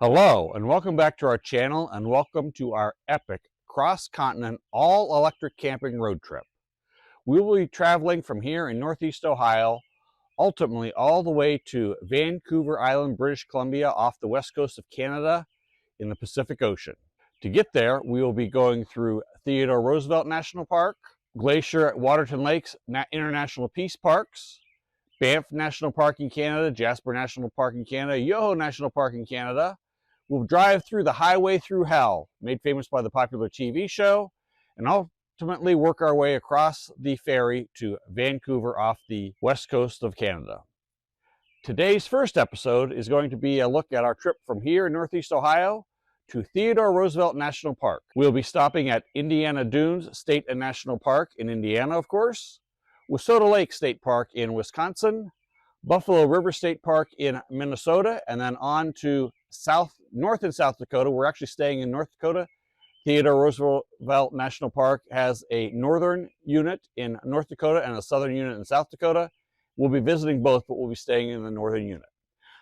Hello and welcome back to our channel, and welcome to our epic cross-continent all-electric camping road trip. We will be traveling from here in Northeast Ohio, ultimately all the way to Vancouver Island, British Columbia, off the west coast of Canada in the Pacific Ocean. To get there, we will be going through Theodore Roosevelt National Park, Glacier at Waterton Lakes International Peace Parks, Banff National Park in Canada, Jasper National Park in Canada, Yoho National Park in Canada. We'll drive through the Highway Through Hell, made famous by the popular TV show, and ultimately work our way across the ferry to Vancouver off the west coast of Canada. Today's first episode is going to be a look at our trip from here in Northeast Ohio to Theodore Roosevelt National Park. We'll be stopping at Indiana Dunes State and National Park in Indiana, of course, Wissota Lake State Park in Wisconsin, Buffalo River State Park in Minnesota, and then on to North and South Dakota. We're actually staying in North Dakota. Theodore Roosevelt National Park has a northern unit in North Dakota and a southern unit in South Dakota. We'll be visiting both, but we'll be staying in the northern unit.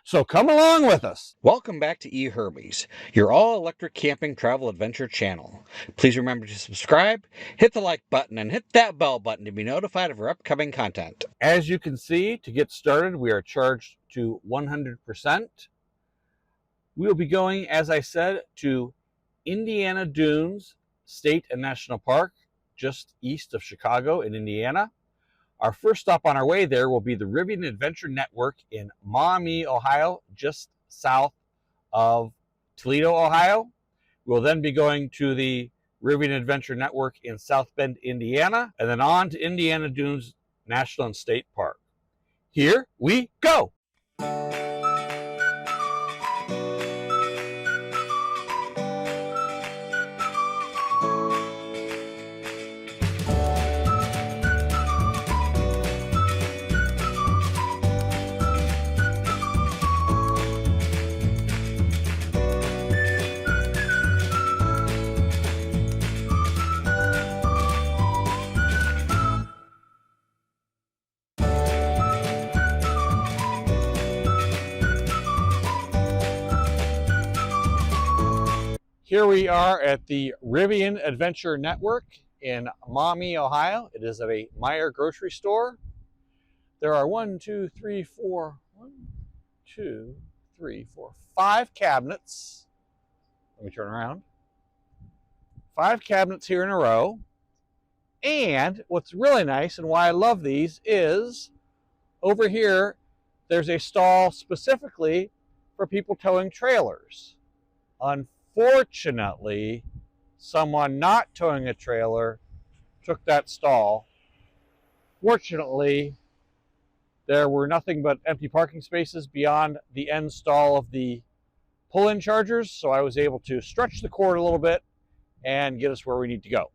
So come along with us. Welcome back to E-Hermes, your all-electric camping travel adventure channel. Please remember to subscribe, hit the like button, and hit that bell button to be notified of our upcoming content. As you can see, to get started, we are charged to 100%. We'll be going, as I said, to Indiana Dunes State and National Park, just east of Chicago in Indiana. Our first stop on our way there will be the Rivian Adventure Network in Maumee, Ohio, just south of Toledo, Ohio. We'll then be going to the Rivian Adventure Network in South Bend, Indiana, and then on to Indiana Dunes National and State Park. Here we go! Here we are at the Rivian Adventure Network in Maumee, Ohio. It is at a Meijer grocery store. There are 5 cabinets. Let me turn around. 5 cabinets here in a row. And what's really nice and why I love these is over here, there's a stall specifically for people towing trailers. Unfortunately, someone not towing a trailer took that stall. Fortunately, there were nothing but empty parking spaces beyond the end stall of the pull-in chargers, so I was able to stretch the cord a little bit and get us where we need to go.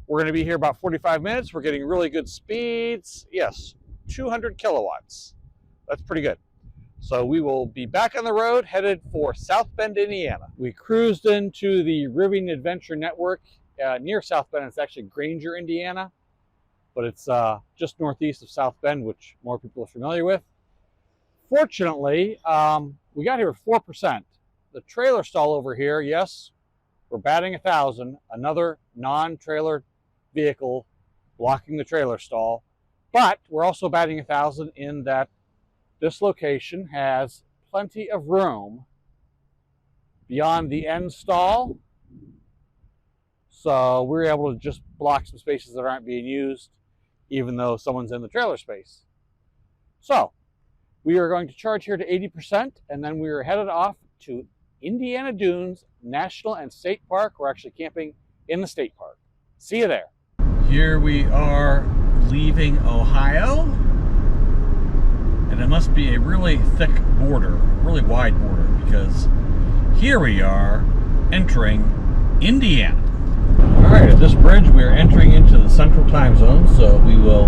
We're going to be here about 45 minutes. We're getting really good speeds. Yes, 200 kilowatts. That's pretty good. So we will be back on the road, headed for South Bend, Indiana. We cruised into the Rivian Adventure Network near South Bend. It's actually Granger, Indiana, but it's just northeast of South Bend, which more people are familiar with. Fortunately, we got here at 4%. The trailer stall over here, yes, we're batting 1,000. Another non-trailer vehicle blocking the trailer stall, but we're also batting 1,000 in that this location has plenty of room beyond the end stall, so we're able to just block some spaces that aren't being used, even though someone's in the trailer space. So we are going to charge here to 80%, and then we are headed off to Indiana Dunes National and State Park. We're actually camping in the state park. See you there. Here we are leaving Ohio. And it must be a really thick border, really wide border, because here we are entering Indiana. All right, at this bridge we are entering into the central time zone, so we will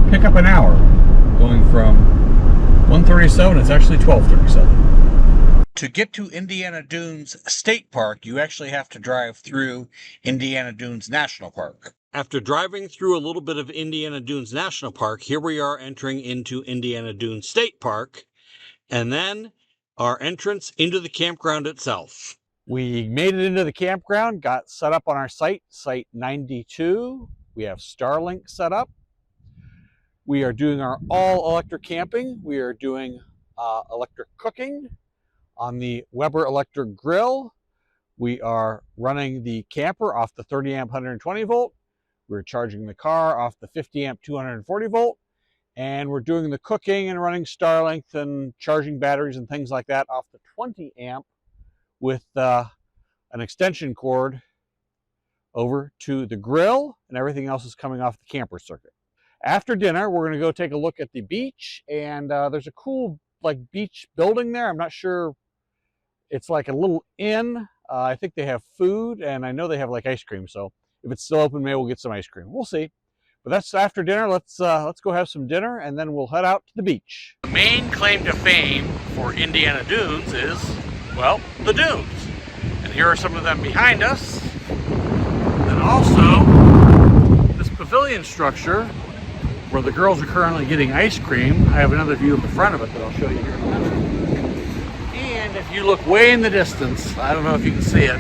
pick up an hour going from 1:37. It's actually 12:37. To get to Indiana Dunes State Park, you actually have to drive through Indiana Dunes National Park. After driving through a little bit of Indiana Dunes National Park, here we are entering into Indiana Dunes State Park. And then our entrance into the campground itself. We made it into the campground, got set up on our site, Site 92. We have Starlink set up. We are doing our all-electric camping. We are doing electric cooking on the Weber electric grill. We are running the camper off the 30 amp 120 volt. We're charging the car off the 50 amp 240 volt. And we're doing the cooking and running Starlink and charging batteries and things like that off the 20 amp with an extension cord over to the grill, and everything else is coming off the camper circuit. After dinner, we're going to go take a look at the beach, and there's a cool beach building there. I'm not sure. It's like a little inn. I think they have food, and I know they have ice cream. So if it's still open, maybe we'll get some ice cream. We'll see. But that's after dinner. Let's go have some dinner, and then we'll head out to the beach. The main claim to fame for Indiana Dunes is, well, the dunes. And here are some of them behind us. And also, this pavilion structure where the girls are currently getting ice cream. I have another view of the front of it that I'll show you here in a minute. And if you look way in the distance, I don't know if you can see it,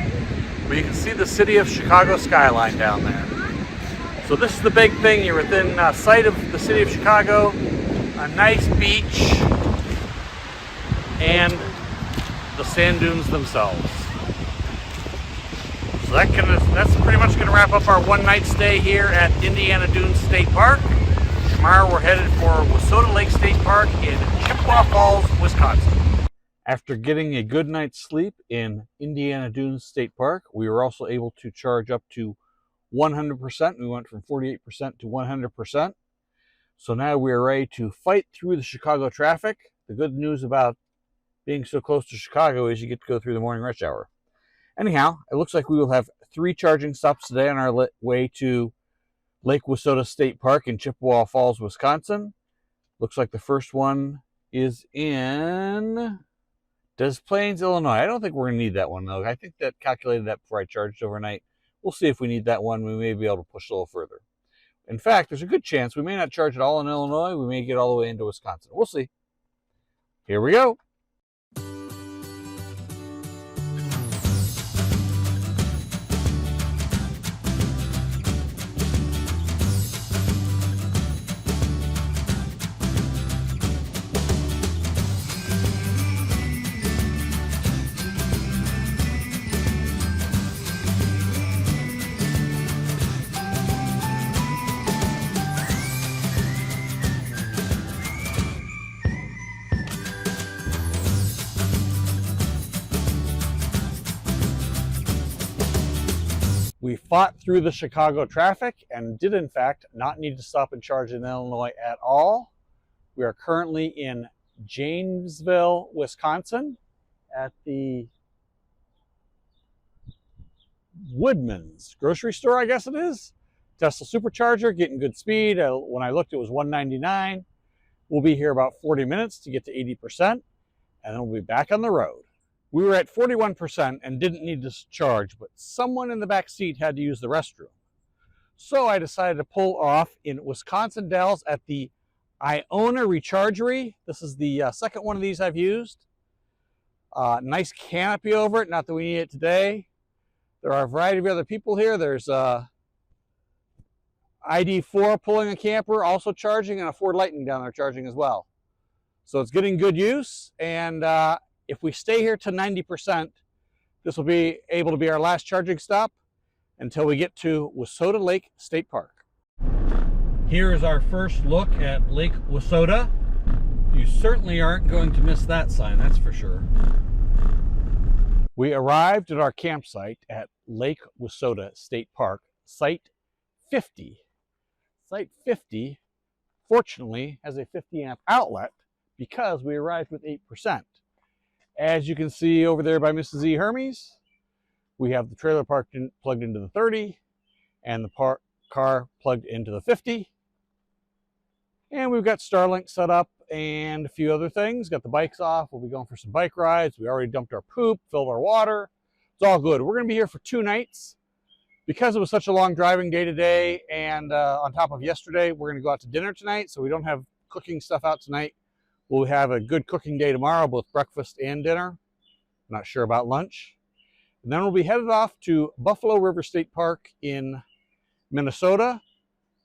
but you can see the city of Chicago skyline down there. So this is the big thing. You're within sight of the city of Chicago, a nice beach, and the sand dunes themselves. So that's pretty much going to wrap up our one-night stay here at Indiana Dunes State Park. Tomorrow we're headed for Wissota Lake State Park in Chippewa Falls, Wisconsin. After getting a good night's sleep in Indiana Dunes State Park, we were also able to charge up to 100%. We went from 48% to 100%. So now we are ready to fight through the Chicago traffic. The good news about being so close to Chicago is you get to go through the morning rush hour. Anyhow, it looks like we will have 3 charging stops today on our way to Lake Wissota State Park in Chippewa Falls, Wisconsin. Looks like the first one is in Des Plaines, Illinois. I don't think we're going to need that one, though. I think that calculated that before I charged overnight. We'll see if we need that one. We may be able to push a little further. In fact, there's a good chance we may not charge it all in Illinois. We may get all the way into Wisconsin. We'll see. Here we go. We fought through the Chicago traffic and did, in fact, not need to stop and charge in Illinois at all. We are currently in Janesville, Wisconsin at the Woodman's grocery store, I guess it is. Tesla supercharger, getting good speed. When I looked, it was 199. We'll be here about 40 minutes to get to 80%, and then we'll be back on the road. We were at 41% and didn't need to charge, but someone in the back seat had to use the restroom. So I decided to pull off in Wisconsin Dells at the Iona Rechargery. This is the second one of these I've used. Nice canopy over it, not that we need it today. There are a variety of other people here. There's ID4 pulling a camper, also charging, and a Ford Lightning down there charging as well. So it's getting good use, and if we stay here to 90%, this will be able to be our last charging stop until we get to Wissota Lake State Park. Here is our first look at Lake Wissota. You certainly aren't going to miss that sign, that's for sure. We arrived at our campsite at Lake Wissota State Park, Site 50. Site 50, fortunately, has a 50 amp outlet because we arrived with 8%. As you can see over there by Mrs. E-Hermes, we have the trailer plugged into the 30 and the car plugged into the 50. And we've got Starlink set up and a few other things. Got the bikes off. We'll be going for some bike rides. We already dumped our poop, filled our water. It's all good. We're going to be here for 2 nights. Because it was such a long driving day today and on top of yesterday, we're going to go out to dinner tonight. So we don't have cooking stuff out tonight. We'll have a good cooking day tomorrow, both breakfast and dinner. Not sure about lunch. And then we'll be headed off to Buffalo River State Park in Minnesota.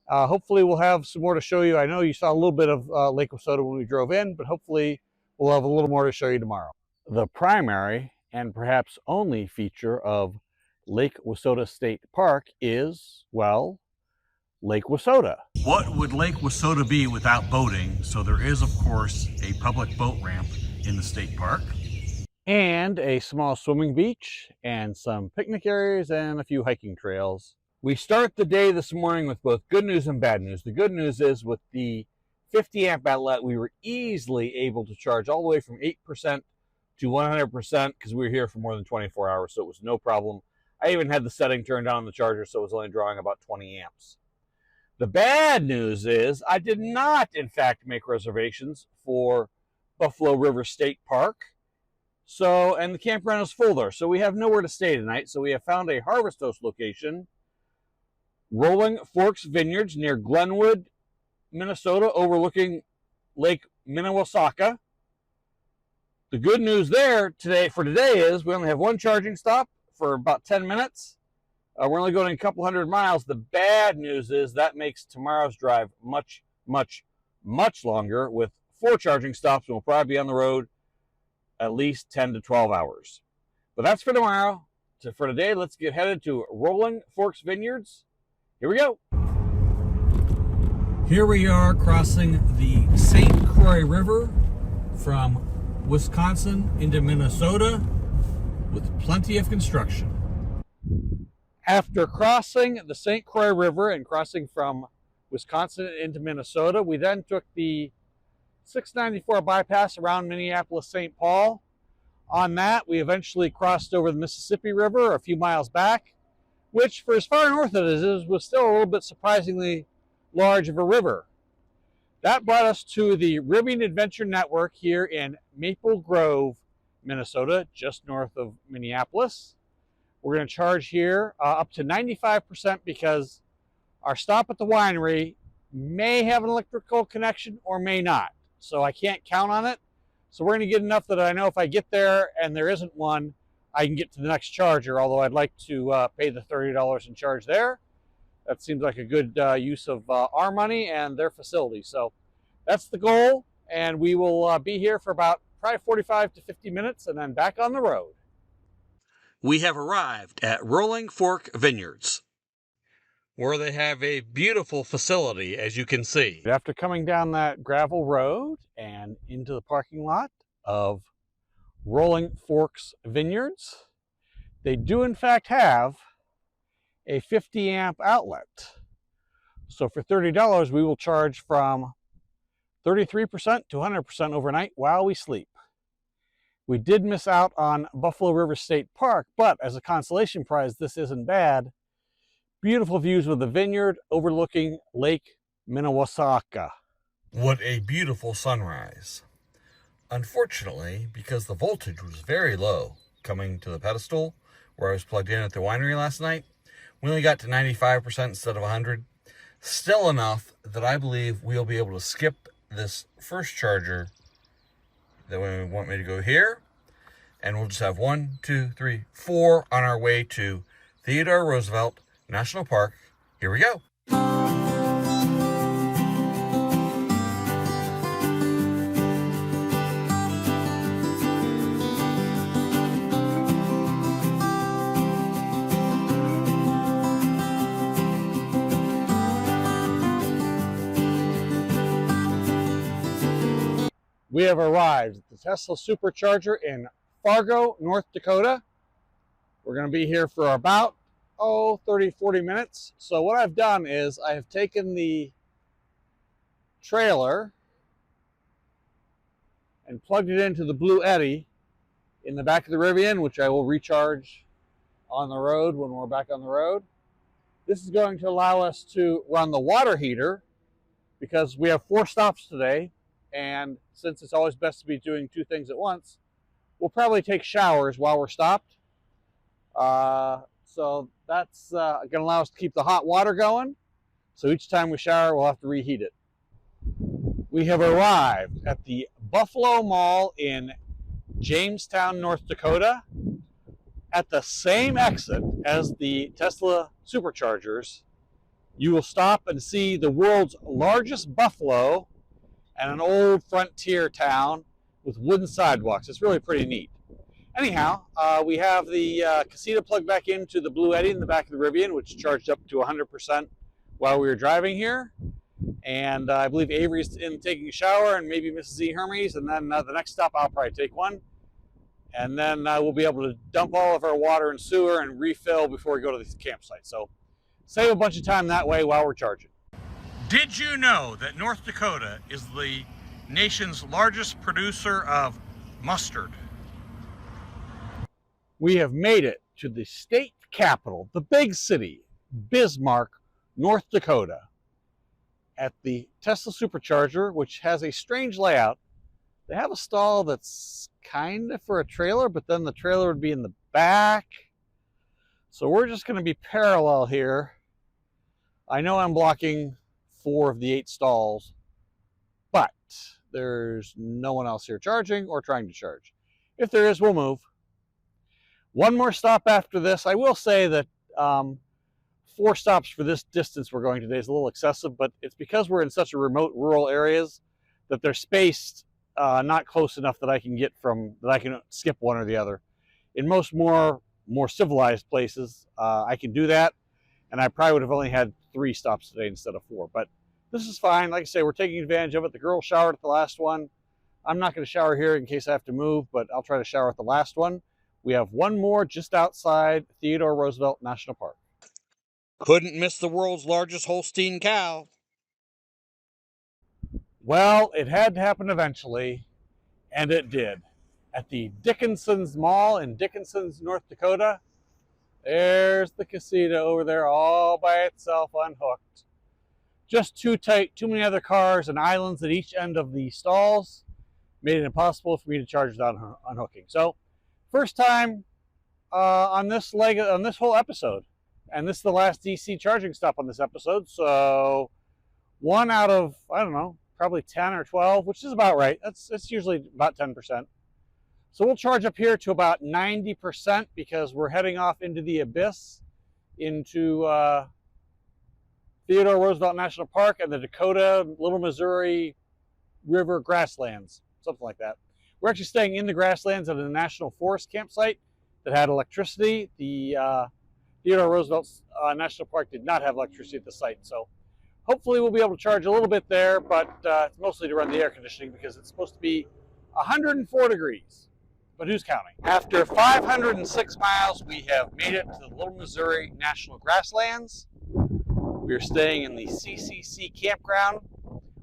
Hopefully we'll have some more to show you. I know you saw a little bit of Lake Wissota when we drove in, but hopefully we'll have a little more to show you tomorrow. The primary and perhaps only feature of Lake Wissota State Park is, well, Lake Wissota. What would Lake Wissota be without boating? So there is, of course, a public boat ramp in the state park, and a small swimming beach, and some picnic areas, and a few hiking trails. We start the day this morning with both good news and bad news. The good news is with the 50 amp outlet, we were easily able to charge all the way from 8% to 100% because we were here for more than 24 hours, so it was no problem. I even had the setting turned on the charger, so it was only drawing about 20 amps. The bad news is I did not, in fact, make reservations for Buffalo River State Park. And the campground is full there, so we have nowhere to stay tonight. So we have found a Harvest Host location, Rolling Forks Vineyards near Glenwood, Minnesota, overlooking Lake Minnewasaca. The good news there today is we only have one charging stop for about 10 minutes. We're only going a couple hundred miles. The bad news is that makes tomorrow's drive much, much, much longer with 4 charging stops, and we'll probably be on the road at least 10 to 12 hours. But that's for tomorrow. For today, let's get headed to Rolling Forks Vineyards. Here we go. Here we are crossing the St. Croix River from Wisconsin into Minnesota with plenty of construction. After crossing the St. Croix River and crossing from Wisconsin into Minnesota, we then took the 694 bypass around Minneapolis-St. Paul. On that, we eventually crossed over the Mississippi River a few miles back, which for as far north as it is, was still a little bit surprisingly large of a river. That brought us to the Ribbing Adventure Network here in Maple Grove, Minnesota, just north of Minneapolis. We're going to charge here up to 95% because our stop at the winery may have an electrical connection or may not. So I can't count on it. So we're going to get enough that I know if I get there and there isn't one, I can get to the next charger, although I'd like to pay the $30 in charge there. That seems like a good use of our money and their facility. So that's the goal, and we will be here for about probably 45 to 50 minutes and then back on the road. We have arrived at Rolling Fork Vineyards, where they have a beautiful facility, as you can see. After coming down that gravel road and into the parking lot of Rolling Forks Vineyards, they do in fact have a 50 amp outlet. So for $30, we will charge from 33% to 100% overnight while we sleep. We did miss out on Buffalo River State Park, but as a consolation prize, this isn't bad. Beautiful views of the vineyard overlooking Lake Minnewasaca. What a beautiful sunrise. Unfortunately, because the voltage was very low coming to the pedestal where I was plugged in at the winery last night, we only got to 95% instead of 100. Still enough that I believe we'll be able to skip this first charger. Then we want me to go here, and we'll just have 1, 2, 3, 4 on our way to Theodore Roosevelt National Park. Here we go. We have arrived at the Tesla Supercharger in Fargo, North Dakota. We're going to be here for about 30, 40 minutes. So what I've done is I have taken the trailer and plugged it into the Blue Eddy in the back of the Rivian, which I will recharge on the road when we're back on the road. This is going to allow us to run the water heater because we have 4 stops today. And since it's always best to be doing 2 things at once, we'll probably take showers while we're stopped. So that's going to allow us to keep the hot water going. So each time we shower, we'll have to reheat it. We have arrived at the Buffalo Mall in Jamestown, North Dakota, at the same exit as the Tesla superchargers. You will stop and see the world's largest buffalo and an old frontier town with wooden sidewalks. It's really pretty neat. Anyhow, we have the casita plugged back into the Blue Eddy in the back of the Rivian, which charged up to 100% while we were driving here. And I believe Avery's in taking a shower, and maybe Mrs. E-Hermes, and then the next stop I'll probably take one. And then we'll be able to dump all of our water and sewer and refill before we go to the campsite. So save a bunch of time that way while we're charging. Did you know that North Dakota is the nation's largest producer of mustard? We have made it to the state capital, the big city, Bismarck, North Dakota, at the Tesla supercharger, which has a strange layout. They have a stall that's kind of for a trailer, but then the trailer would be in the back. So we're just going to be parallel here. I know I'm blocking 4 of the 8 stalls, but there's no one else here charging or trying to charge. If there is, we'll move. One more stop after this. I will say that 4 stops for this distance we're going today is a little excessive, but it's because we're in such a remote rural areas that they're spaced not close enough that I can skip one or the other. In most more civilized places, I can do that, and I probably would have only had 3 stops today instead of 4. But this is fine. Like I say, we're taking advantage of it. The girl showered at the last one. I'm not going to shower here in case I have to move, but I'll try to shower at the last one. We have one more just outside Theodore Roosevelt National Park. Couldn't miss the world's largest Holstein cow. Well, it had to happen eventually, and it did. At the Dickinson's Mall in Dickinson's, North Dakota, there's the casita over there all by itself, unhooked. Just too tight, too many other cars and islands at each end of the stalls made it impossible for me to charge without unhooking. So, first time on this whole episode. And this is the last DC charging stop on this episode. So 1 out of, I don't know, probably 10 or 12, which is about right. It's usually about 10%. So we'll charge up here to about 90% because we're heading off into the abyss, into Theodore Roosevelt National Park and the Dakota, Little Missouri River grasslands, something like that. We're actually staying in the grasslands at a national forest campsite that had electricity. The Theodore Roosevelt National Park did not have electricity at the site, so hopefully we'll be able to charge a little bit there, but it's mostly to run the air conditioning because it's supposed to be 104 degrees, but who's counting? After 506 miles, we have made it to the Little Missouri National Grasslands. We're staying in the CCC campground.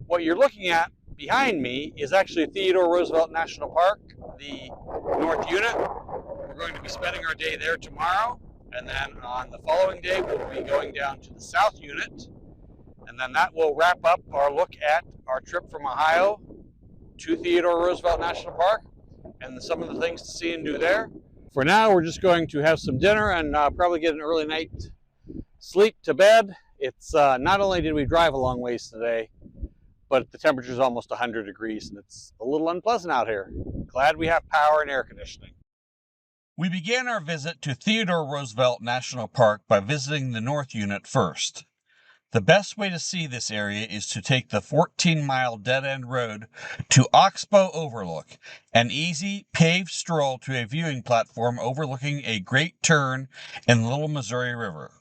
What you're looking at behind me is actually Theodore Roosevelt National Park, the North Unit. We're going to be spending our day there tomorrow. And then on the following day, we'll be going down to the South Unit. And then that will wrap up our look at our trip from Ohio to Theodore Roosevelt National Park and some of the things to see and do there. For now, we're just going to have some dinner and probably get an early night sleep to bed. It's not only did we drive a long ways today, but the temperature is almost 100 degrees and it's a little unpleasant out here. Glad we have power and air conditioning. We began our visit to Theodore Roosevelt National Park by visiting the North Unit first. The best way to see this area is to take the 14-mile dead-end road to Oxbow Overlook, an easy, paved stroll to a viewing platform overlooking a great turn in the Little Missouri River.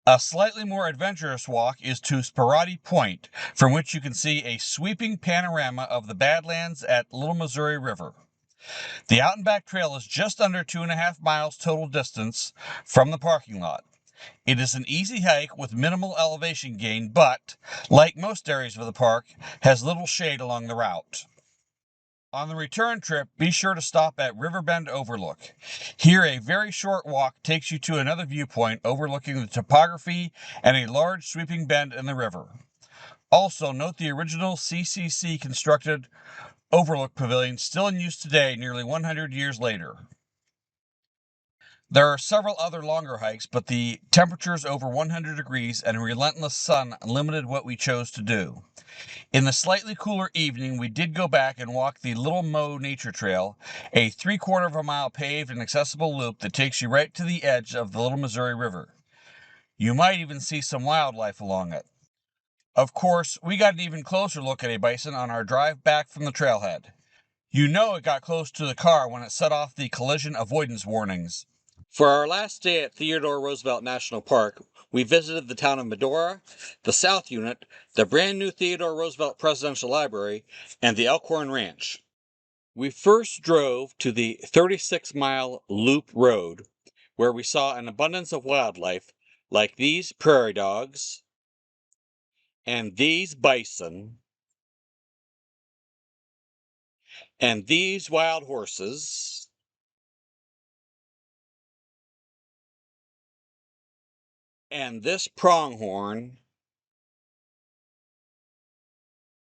A slightly more adventurous walk is to Sparati Point, from which you can see a sweeping panorama of the Badlands at Little Missouri River. The out and back trail is just under 2.5 miles total distance from the parking lot. It is an easy hike with minimal elevation gain, but, like most areas of the park, has little shade along the route. On the return trip, be sure to stop at Riverbend Overlook. Here, a very short walk takes you to another viewpoint overlooking the topography and a large sweeping bend in the river. Also, note the original CCC constructed Overlook Pavilion still in use today, nearly 100 years later. There are several other longer hikes, but the temperatures over 100 degrees and relentless sun limited what we chose to do. In the slightly cooler evening, we did go back and walk the Little Mo Nature Trail, a 3/4 of a mile paved and accessible loop that takes you right to the edge of the Little Missouri River. You might even see some wildlife along it. Of course, we got an even closer look at a bison on our drive back from the trailhead. You know it got close to the car when it set off the collision avoidance warnings. For our last day at Theodore Roosevelt National Park, we visited the town of Medora, the South Unit, the brand new Theodore Roosevelt Presidential Library, and the Elkhorn Ranch. We first drove to the 36-mile Loop Road, where we saw an abundance of wildlife like these prairie dogs, and these bison, and these wild horses, and this pronghorn,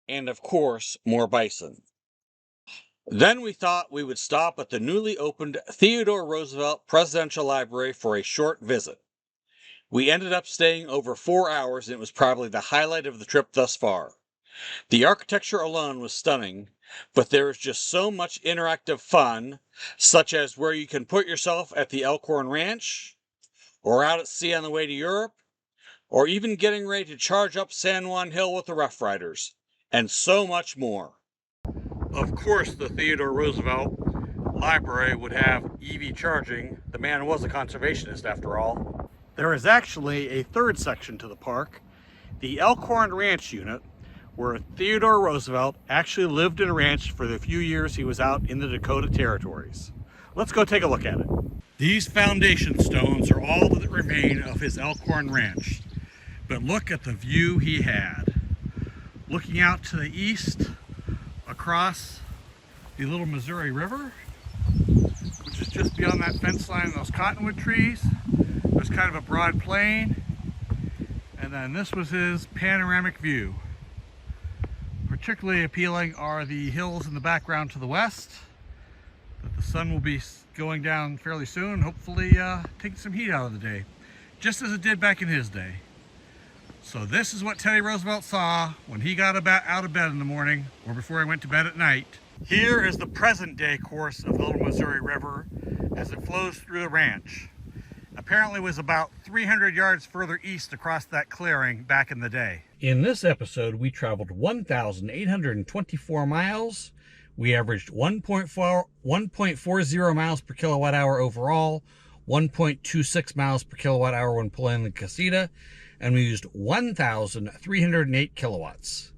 and of course, more bison. Then we thought we would stop at the newly opened Theodore Roosevelt Presidential Library for a short visit. We ended up staying over 4 hours, and it was probably the highlight of the trip thus far. The architecture alone was stunning, but there is just so much interactive fun, such as where you can put yourself at the Elkhorn Ranch, or out at sea on the way to Europe, or even getting ready to charge up San Juan Hill with the Rough Riders, and so much more. Of course, the Theodore Roosevelt Library would have EV charging. The man was a conservationist after all. There is actually a third section to the park, the Elkhorn Ranch unit, where Theodore Roosevelt actually lived and ranched for the few years he was out in the Dakota territories. Let's go take a look at it. These foundation stones are all that remain of his Elkhorn Ranch. But look at the view he had. Looking out to the east, across the Little Missouri River, which is just beyond that fence line and those cottonwood trees. There's kind of a broad plain, and then this was his panoramic view. Particularly appealing are the hills in the background to the west, that the sun will be going down fairly soon, hopefully taking some heat out of the day, just as it did back in his day. So this is what Teddy Roosevelt saw when he got out of bed in the morning, or before he went to bed at night. Here is the present day course of the Little Missouri River as it flows through the ranch. Apparently it was about 300 yards further east across that clearing back in the day. In this episode, we traveled 1,824 miles. We averaged 1.40 miles per kilowatt hour overall, 1.26 miles per kilowatt hour when pulling the casita, and we used 1,308 kilowatts.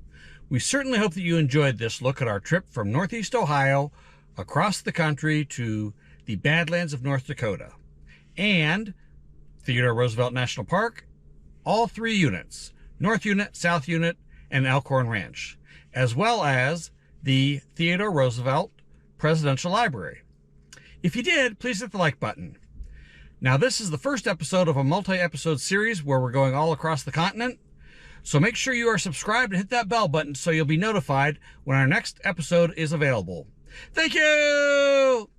We certainly hope that you enjoyed this look at our trip from Northeast Ohio across the country to the Badlands of North Dakota and Theodore Roosevelt National Park, all three units, North Unit, South Unit, and Elkhorn Ranch, as well as the Theodore Roosevelt Presidential Library. If you did, please hit the like button. Now, this is the first episode of a multi-episode series where we're going all across the continent. So make sure you are subscribed and hit that bell button so you'll be notified when our next episode is available. Thank you!